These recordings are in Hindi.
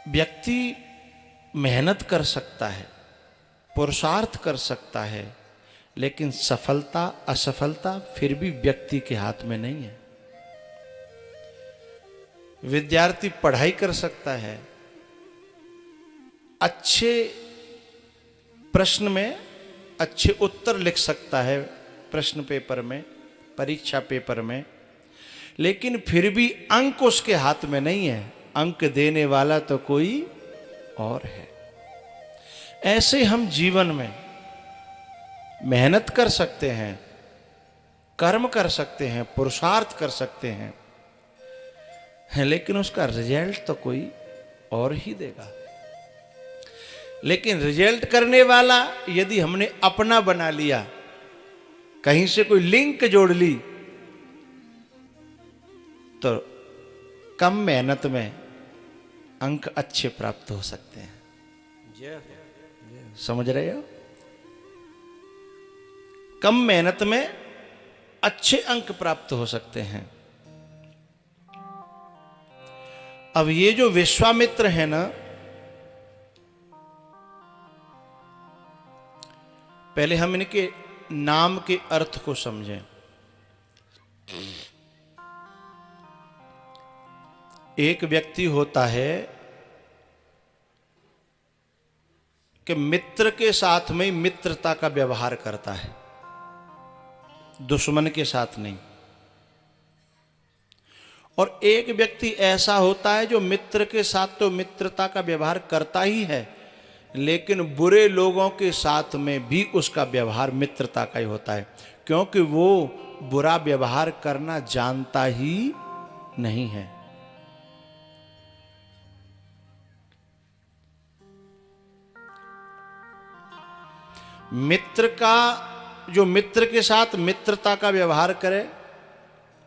व्यक्ति मेहनत कर सकता है, पुरुषार्थ कर सकता है, लेकिन सफलता असफलता फिर भी व्यक्ति के हाथ में नहीं है। विद्यार्थी पढ़ाई कर सकता है, अच्छे प्रश्न में अच्छे उत्तर लिख सकता है प्रश्न पेपर में, परीक्षा पेपर में, लेकिन फिर भी अंक उसके हाथ में नहीं है। अंक देने वाला तो कोई और है। ऐसे हम जीवन में मेहनत कर सकते हैं, कर्म कर सकते हैं, पुरुषार्थ कर सकते हैं, लेकिन उसका रिजल्ट तो कोई और ही देगा। लेकिन रिजल्ट करने वाला यदि हमने अपना बना लिया, कहीं से कोई लिंक जोड़ ली, तो कम मेहनत में अंक अच्छे प्राप्त हो सकते हैं। समझ रहे हो? कम मेहनत में अच्छे अंक प्राप्त हो सकते हैं। अब ये जो विश्वामित्र है ना, पहले हम इनके नाम के अर्थ को समझें। एक व्यक्ति होता है कि मित्र के साथ में मित्रता का व्यवहार करता है, दुश्मन के साथ नहीं। और एक व्यक्ति ऐसा होता है जो मित्र के साथ तो मित्रता का व्यवहार करता ही है, लेकिन बुरे लोगों के साथ में भी उसका व्यवहार मित्रता का ही होता है, क्योंकि वो बुरा व्यवहार करना जानता ही नहीं है। मित्र का जो मित्र के साथ मित्रता का व्यवहार करे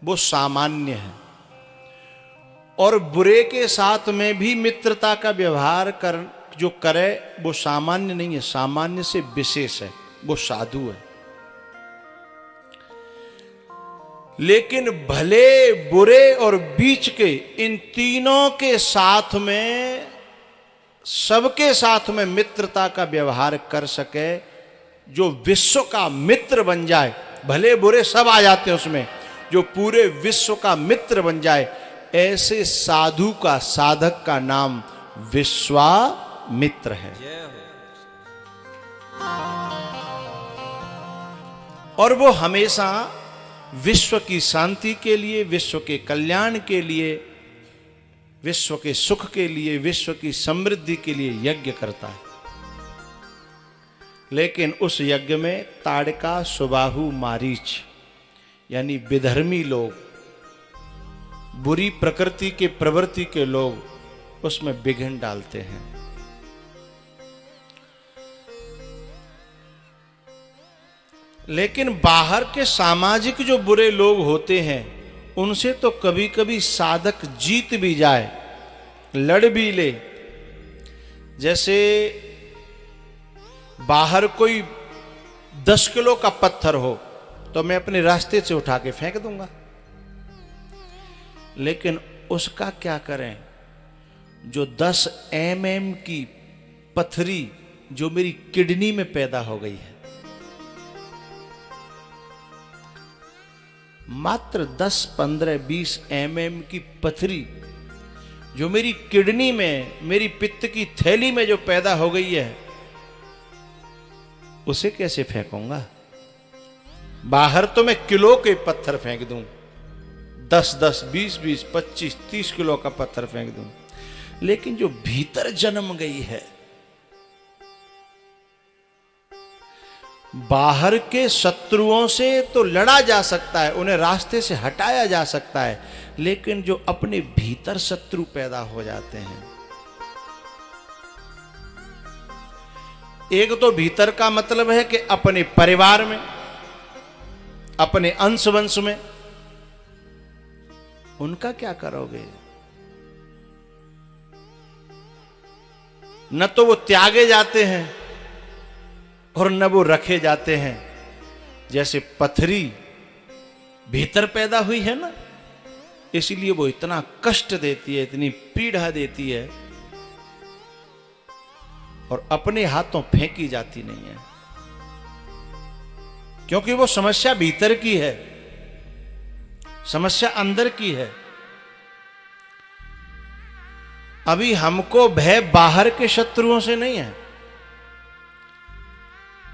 वो सामान्य है, और बुरे के साथ में भी मित्रता का व्यवहार जो करे वो सामान्य नहीं है, सामान्य से विशेष है, वो साधु है। लेकिन भले बुरे और बीच के इन तीनों के साथ में, सबके साथ में मित्रता का व्यवहार कर सके, जो विश्व का मित्र बन जाए, भले बुरे सब आ जाते हैं उसमें, जो पूरे विश्व का मित्र बन जाए, ऐसे साधु का, साधक का नाम विश्वामित्र है। और वो हमेशा विश्व की शांति के लिए, विश्व के कल्याण के लिए, विश्व के सुख के लिए, विश्व की समृद्धि के लिए यज्ञ करता है। लेकिन उस यज्ञ में ताड़का, सुबाहु, मारीच यानी विधर्मी लोग, बुरी प्रकृति के प्रवृत्ति के लोग उसमें विघ्न डालते हैं। लेकिन बाहर के सामाजिक जो बुरे लोग होते हैं, उनसे तो कभी कभी साधक जीत भी जाए, लड़ भी ले। जैसे बाहर कोई 10 किलो का पत्थर हो तो मैं अपने रास्ते से उठा के फेंक दूंगा, लेकिन उसका क्या करें जो 10 mm की पथरी जो मेरी किडनी में पैदा हो गई है, मात्र 10, 15, 20 mm की पथरी जो मेरी किडनी में, मेरी पित्त की थैली में जो पैदा हो गई है, उसे कैसे फेंकूंगा? बाहर तो मैं किलो के पत्थर फेंक दूं, 10, 10, 20, 20, 25, 30 किलो का पत्थर फेंक दूं, लेकिन जो भीतर जन्म गई है, बाहर के शत्रुओं से तो लड़ा जा सकता है, उन्हें रास्ते से हटाया जा सकता है, लेकिन जो अपने भीतर शत्रु पैदा हो जाते हैं, एक तो भीतर का मतलब है कि अपने परिवार में, अपने अंश वंश में, उनका क्या करोगे? न तो वो त्यागे जाते हैं और न वो रखे जाते हैं। जैसे पथरी भीतर पैदा हुई है ना, इसलिए वो इतना कष्ट देती है, इतनी पीड़ा देती है और अपने हाथों फेंकी जाती नहीं है, क्योंकि वो समस्या भीतर की है, समस्या अंदर की है। अभी हमको भय बाहर के शत्रुओं से नहीं है,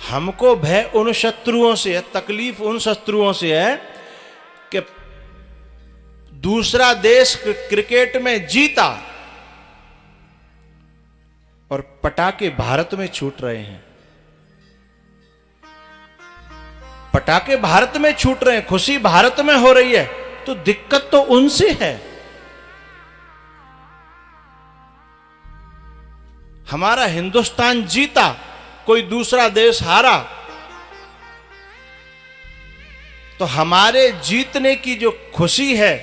हमको भय उन शत्रुओं से है, तकलीफ उन शत्रुओं से है कि दूसरा देश क्रिकेट में जीता और पटाखे भारत में छूट रहे हैं, पटाखे भारत में छूट रहे हैं, खुशी भारत में हो रही है, तो दिक्कत तो उनसे है। हमारा हिंदुस्तान जीता, कोई दूसरा देश हारा, तो हमारे जीतने की जो खुशी है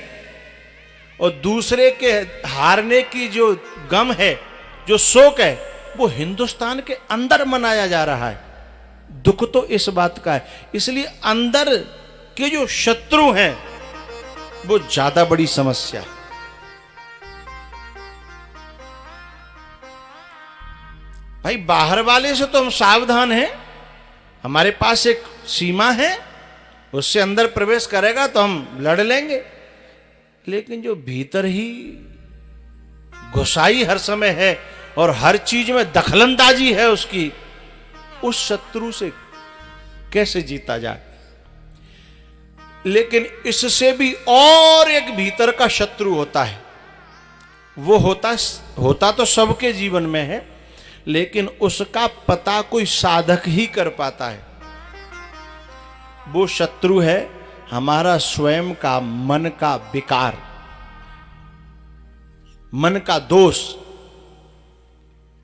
और दूसरे के हारने की जो गम है, जो शोक है, वो हिंदुस्तान के अंदर मनाया जा रहा है। दुख तो इस बात का है, इसलिए अंदर के जो शत्रु हैं वो ज्यादा बड़ी समस्या। भाई बाहर वाले से तो हम सावधान हैं, हमारे पास एक सीमा है, उससे अंदर प्रवेश करेगा तो हम लड़ लेंगे, लेकिन जो भीतर ही घुसाई हर समय है और हर चीज में दखलंदाजी है उसकी, उस शत्रु से कैसे जीता जाए। लेकिन इससे भी और एक भीतर का शत्रु होता है, वो होता तो सबके जीवन में है, लेकिन उसका पता कोई साधक ही कर पाता है। वो शत्रु है हमारा स्वयं का मन का विकार, मन का दोष,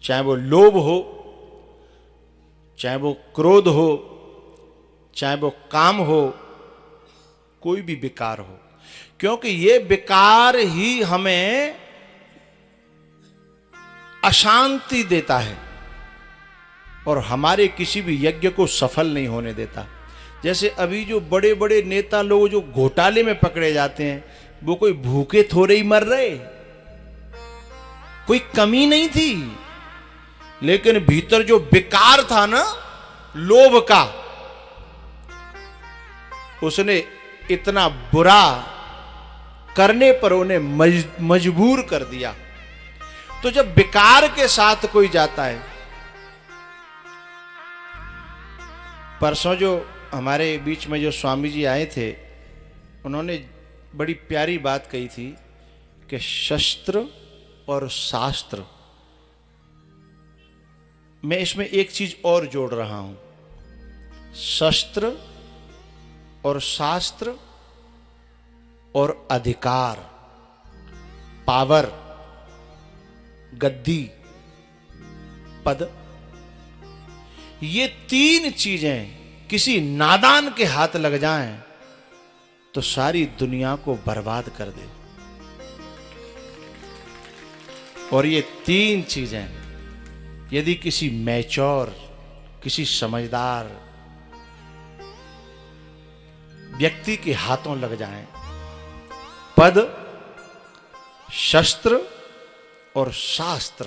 चाहे वो लोभ हो, चाहे वो क्रोध हो, चाहे वो काम हो, कोई भी विकार हो, क्योंकि ये विकार ही हमें अशांति देता है और हमारे किसी भी यज्ञ को सफल नहीं होने देता। जैसे अभी जो बड़े बड़े नेता लोग जो घोटाले में पकड़े जाते हैं, वो कोई भूखे थोड़े ही मर रहे, कोई कमी नहीं थी, लेकिन भीतर जो विकार था ना लोभ का, उसने इतना बुरा करने पर उन्हें मजबूर कर दिया। तो जब विकार के साथ कोई जाता है, परसों जो हमारे बीच में जो स्वामी जी आए थे, उन्होंने बड़ी प्यारी बात कही थी कि शस्त्र और शास्त्र, मैं इसमें एक चीज और जोड़ रहा हूं, शस्त्र और शास्त्र और अधिकार, पावर, गद्दी, पद, ये तीन चीजें किसी नादान के हाथ लग जाएं तो सारी दुनिया को बर्बाद कर दे। और ये तीन चीजें यदि किसी मैच्योर, किसी समझदार व्यक्ति के हाथों लग जाएं, पद, शस्त्र और शास्त्र,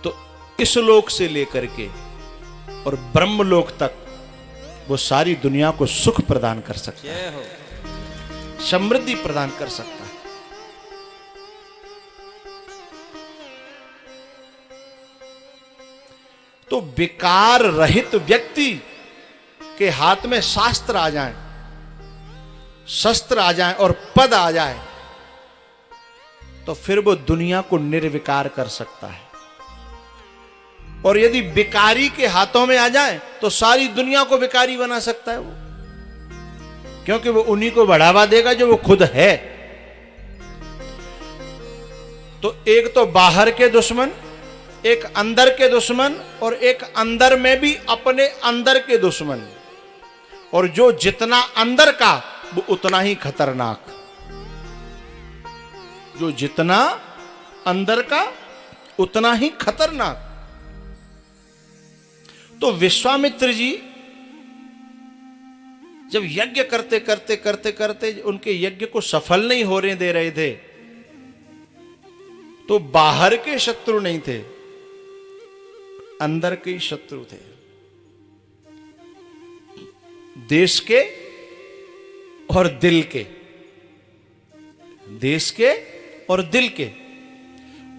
तो इस लोक से लेकर के और ब्रह्मलोक तक वो सारी दुनिया को सुख प्रदान कर सकता है, समृद्धि प्रदान कर सकता है। तो विकार रहित व्यक्ति के हाथ में शास्त्र आ जाए, शस्त्र आ जाए और पद आ जाए, तो फिर वो दुनिया को निर्विकार कर सकता है। और यदि विकारी के हाथों में आ जाए तो सारी दुनिया को विकारी बना सकता है वो, क्योंकि वो उन्हीं को बढ़ावा देगा जो वो खुद है। तो एक तो बाहर के दुश्मन, एक अंदर के दुश्मन, और एक अंदर में भी अपने अंदर के दुश्मन, और जो जितना अंदर का वो उतना ही खतरनाक, जो जितना अंदर का उतना ही खतरनाक। तो विश्वामित्र जी जब यज्ञ करते करते करते करते उनके यज्ञ को सफल नहीं होने दे रहे थे, तो बाहर के शत्रु नहीं थे, अंदर के शत्रु थे, देश के और दिल के, देश के और दिल के।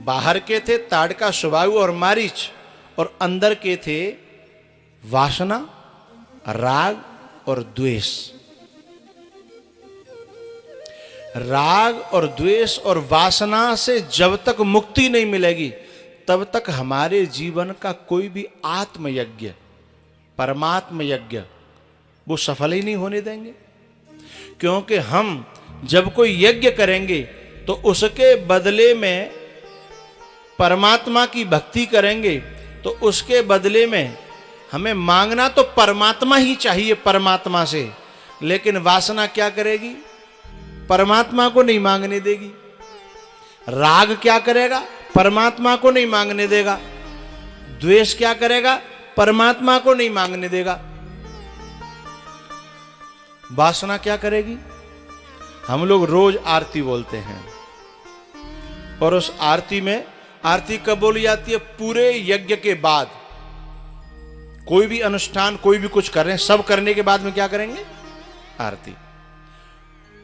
बाहर के थे ताड़का, सुबाहु और मारीच, और अंदर के थे वासना, राग और द्वेष। राग और द्वेष और वासना से जब तक मुक्ति नहीं मिलेगी तब तक हमारे जीवन का कोई भी आत्मयज्ञ, परमात्म यज्ञ वो सफल ही नहीं होने देंगे। क्योंकि हम जब कोई यज्ञ करेंगे तो उसके बदले में परमात्मा की भक्ति करेंगे, तो उसके बदले में हमें मांगना तो परमात्मा ही चाहिए, परमात्मा से। लेकिन वासना क्या करेगी? परमात्मा को नहीं मांगने देगी। राग क्या करेगा? परमात्मा को नहीं मांगने देगा। द्वेष क्या करेगा? परमात्मा को नहीं मांगने देगा। वासना क्या करेगी? हम लोग रोज आरती बोलते हैं, और उस आरती में, आरती कब बोली जाती है? पूरे यज्ञ के बाद। कोई भी अनुष्ठान, कोई भी कुछ कर रहे हैं, सब करने के बाद में क्या करेंगे? आरती।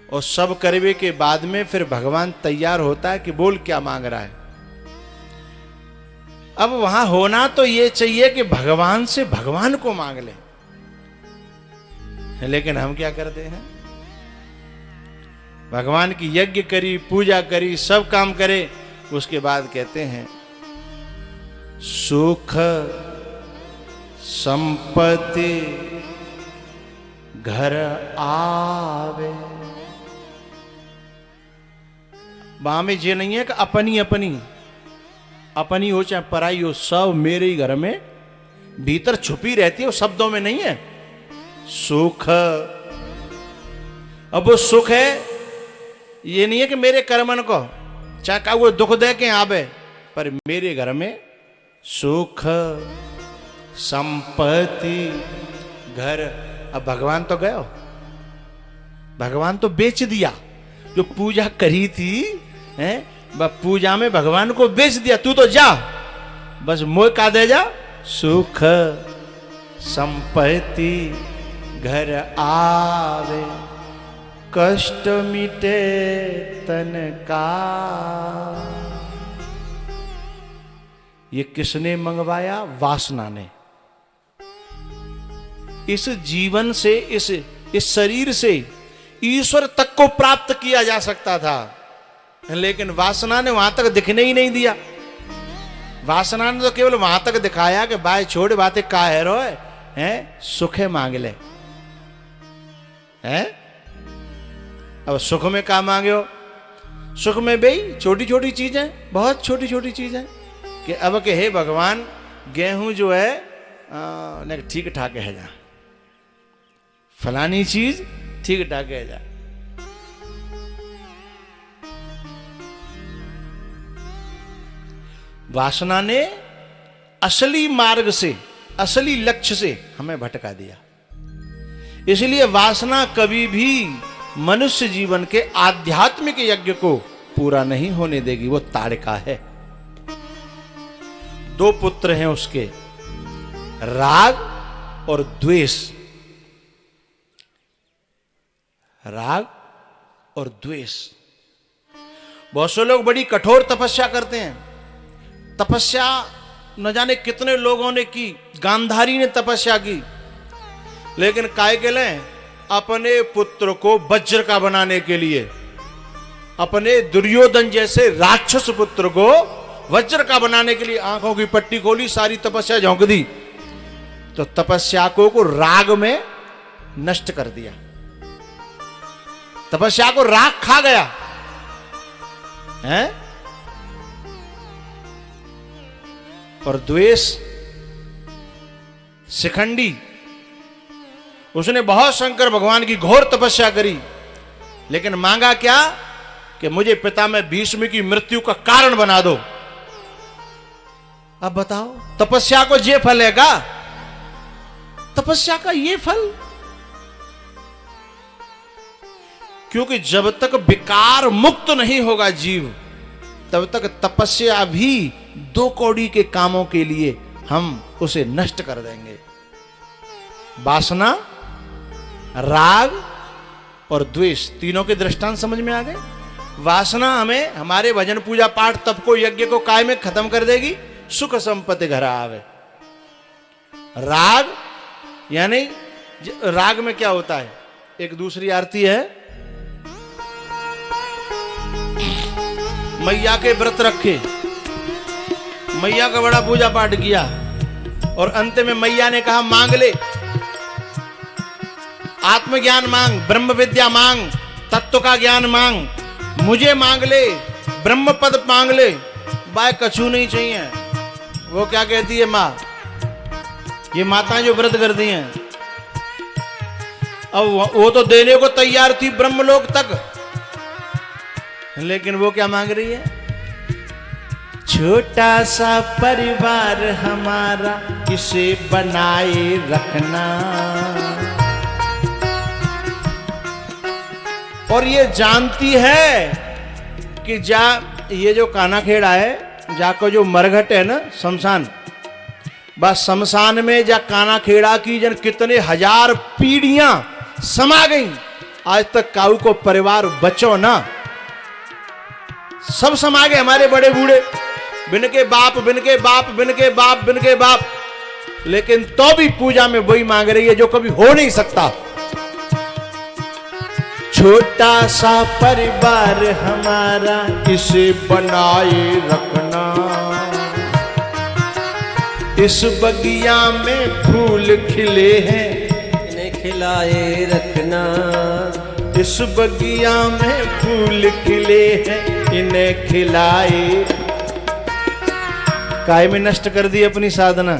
और सब करने के बाद में फिर भगवान तैयार होता है कि बोल क्या मांग रहा है। अब वहां होना तो ये चाहिए कि भगवान से भगवान को मांग ले, लेकिन हम क्या करते हैं? भगवान की यज्ञ करी, पूजा करी, सब काम करे, उसके बाद कहते हैं सुख संपत्ति घर आवे। वहां में ये नहीं है कि अपनी अपनी अपनी हो चाहे पराई हो, सब मेरे ही घर में भीतर छुपी रहती है, वो शब्दों में नहीं है। सुख, अब वो सुख है, ये नहीं है कि मेरे कर्मन को चाहे का वो दुख दे के आवे, पर मेरे घर में सुख संपत्ति घर। अब भगवान तो गयो, भगवान तो बेच दिया। जो पूजा करी थी हैं, पूजा में भगवान को बेच दिया। तू तो जा, बस मोह का दे जा, सुख संपत्ति घर आवे, कष्ट मिटे तन का। ये किसने मंगवाया? वासना ने। इस जीवन से, इस शरीर से ईश्वर तक को प्राप्त किया जा सकता था, लेकिन वासना ने वहां तक दिखने ही नहीं दिया। वासना ने तो केवल वहां तक दिखाया कि भाई छोड़ बातें का है रो है, सुखे मांग ले हैं। अब सुख में का मांगे हो? सुख में भाई छोटी छोटी चीजें, बहुत छोटी छोटी चीजें, कि अब के हे भगवान गेहूं जो है ठीक ठाक है जा, फलानी चीज ठीक ठाक है जा। वासना ने असली मार्ग से, असली लक्ष्य से हमें भटका दिया। इसलिए वासना कभी भी मनुष्य जीवन के आध्यात्मिक यज्ञ को पूरा नहीं होने देगी। वो ताड़का है। 2 पुत्र हैं उसके, राग और द्वेष। राग और द्वेष। बहुत से लोग बड़ी कठोर तपस्या करते हैं। तपस्या न जाने कितने लोगों ने की, गांधारी ने तपस्या की, लेकिन काय के लिए? अपने पुत्र को वज्र का बनाने के लिए, अपने दुर्योधन जैसे राक्षस पुत्र को वज्र का बनाने के लिए आंखों की पट्टी खोली, सारी तपस्या झोंक दी, तो तपस्या को राग में नष्ट कर दिया। तपस्या को राग खा गया है। और द्वेष शिखंडी, उसने बहुत शंकर भगवान की घोर तपस्या करी, लेकिन मांगा क्या? कि मुझे पितामह भीष्म की मृत्यु का कारण बना दो। अब बताओ, तपस्या को ये फल है का? तपस्या का ये फल? क्योंकि जब तक विकार मुक्त नहीं होगा जीव, तब तक तपस्या भी 2 कौड़ी के कामों के लिए हम उसे नष्ट कर देंगे। वासना, राग और द्वेष, तीनों के दृष्टांत समझ में आ गए। वासना हमें हमारे भजन पूजा पाठ तप को यज्ञ को काय में खत्म कर देगी, सुख संपत्ति घर आवे। राग यानी राग में क्या होता है, एक दूसरी आरती है, मैया के व्रत रखे, मैया का बड़ा पूजा पाठ किया और अंत में मैया ने कहा मांग ले, आत्मज्ञान मांग, ब्रह्म विद्या मांग, तत्व का ज्ञान मांग, मुझे मांग ले, ब्रह्म पद मांग ले, बाय कछु नहीं चाहिए। वो क्या कहती है माँ, ये माताएं जो व्रत करती हैं, अब वो तो देने को तैयार थी ब्रह्मलोक तक, लेकिन वो क्या मांग रही है, छोटा सा परिवार हमारा किसे बनाए रखना। और ये जानती है कि ये जो काना खेड़ा है, जाको जो मरघट है ना शमशान, बस शमशान में जा काना खेड़ा की जन कितने हजार पीढ़ियां समा गई, आज तक काऊ को परिवार बचो ना, सब समा गए हमारे बड़े बूढ़े, बिन के बाप, बिन के बाप, बिन के बाप, बिन के बाप, लेकिन तो भी पूजा में वही मांग रही है जो कभी हो नहीं सकता। छोटा सा परिवार हमारा इसे बनाए रखना, इस बगिया में फूल खिले हैं इन्हें खिलाए रखना, इस बगिया में फूल खिले हैं इन्हें खिलाए। काय में नष्ट कर दी अपनी साधना,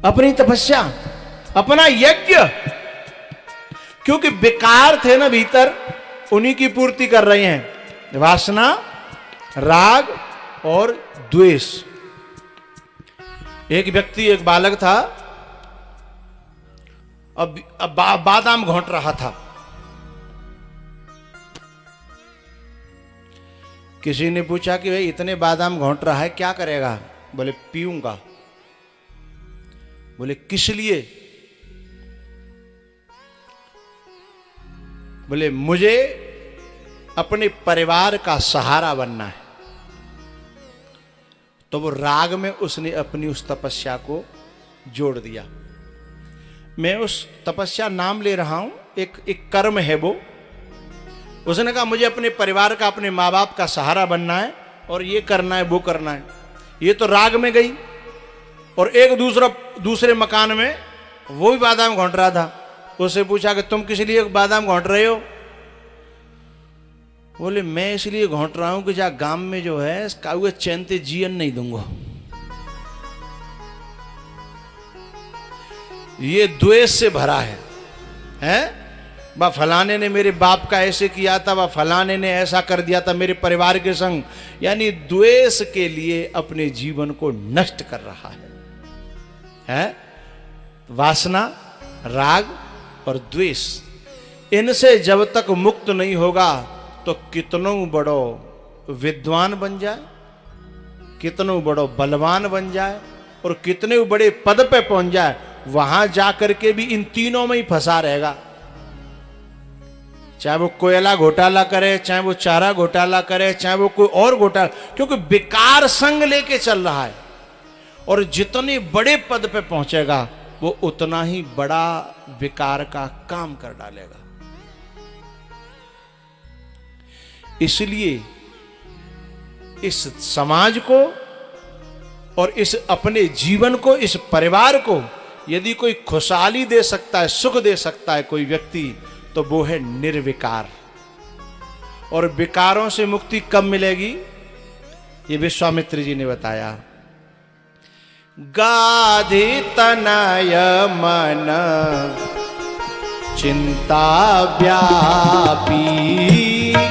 अपनी तपस्या, अपना यज्ञ, क्योंकि विकार थे ना भीतर, उन्हीं की पूर्ति कर रहे हैं, वासना, राग और द्वेष। एक व्यक्ति, एक बालक था, अब बादाम घोंट रहा था, किसी ने पूछा कि भाई इतने बादाम घोंट रहा है क्या करेगा, बोले पीऊंगा। बोले किस लिए, बोले मुझे अपने परिवार का सहारा बनना है। तो वो राग में उसने अपनी उस तपस्या को जोड़ दिया। मैं उस तपस्या नाम ले रहा हूं, एक कर्म है वो। उसने कहा मुझे अपने परिवार का, अपने माँ बाप का सहारा बनना है और ये करना है, वो करना है। ये तो राग में गई। और एक दूसरे मकान में वो भी बादाम घोंट रहा था। उससे पूछा कि तुम किस लिए बादाम घोंट रहे हो? बोले मैं इसलिए घोंट रहा हूं कि जा गांव में जो है काऊ चैनते जीवन नहीं दूंगा। ये द्वेष से भरा है? बा फलाने ने मेरे बाप का ऐसे किया था, बा फलाने ने ऐसा कर दिया था मेरे परिवार के संग। यानी द्वेष के लिए अपने जीवन को नष्ट कर रहा है? वासना, राग और द्वेष, इनसे जब तक मुक्त नहीं होगा तो कितनों बड़ो विद्वान बन जाए, कितनों बड़ो बलवान बन जाए और कितने बड़े पद पे पहुंच जाए, वहां जाकर के भी इन तीनों में ही फंसा रहेगा। चाहे वो कोयला घोटाला करे, चाहे वो चारा घोटाला करे, चाहे वो कोई और घोटाला, क्योंकि विकार संग लेके चल रहा है। और जितने बड़े पद पे पहुंचेगा वो उतना ही बड़ा विकार का काम कर डालेगा। इसलिए इस समाज को और इस अपने जीवन को, इस परिवार को यदि कोई खुशहाली दे सकता है, सुख दे सकता है कोई व्यक्ति, तो वो है निर्विकार। और विकारों से मुक्ति कब मिलेगी? ये विश्वामित्र जी ने बताया। गाधि तनय मन चिंता व्यापी,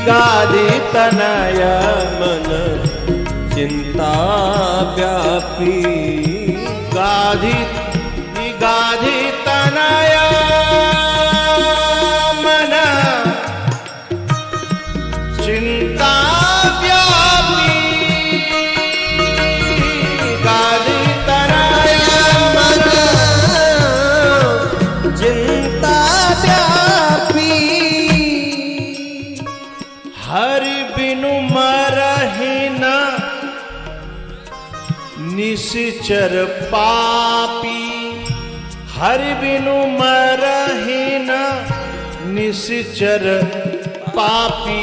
गाधि तनय मन चिंता व्यापी, गाधि तनय मन चिंता व्यापी, गाधि तनय बिनु मरहि न निश्चर पापी, हरि बिनु मरहि न निश्चर पापी,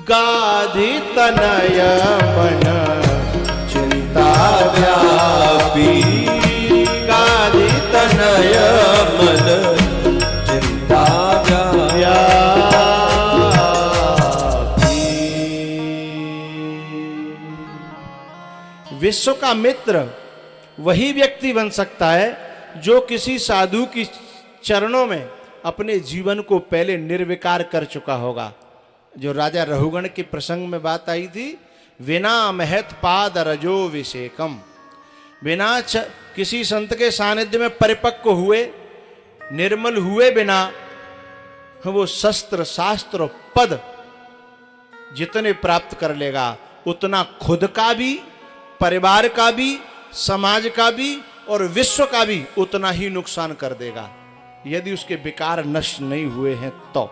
गाधि तनय मन चिंता व्यापी, गाधि तनय मन चिंता व्यापी। विश्व का मित्र वही व्यक्ति बन सकता है जो किसी साधु की चरणों में अपने जीवन को पहले निर्विकार कर चुका होगा। जो राजा रहुगण के प्रसंग में बात आई थी, विना महत पाद रजो विषेकम, बिना किसी संत के सानिध्य में परिपक्व हुए, निर्मल हुए बिना वो शस्त्र शास्त्र और पद जितने प्राप्त कर लेगा उतना खुद का भी, परिवार का भी, समाज का भी और विश्व का भी उतना ही नुकसान कर देगा, यदि उसके विकार नष्ट नहीं हुए हैं तो।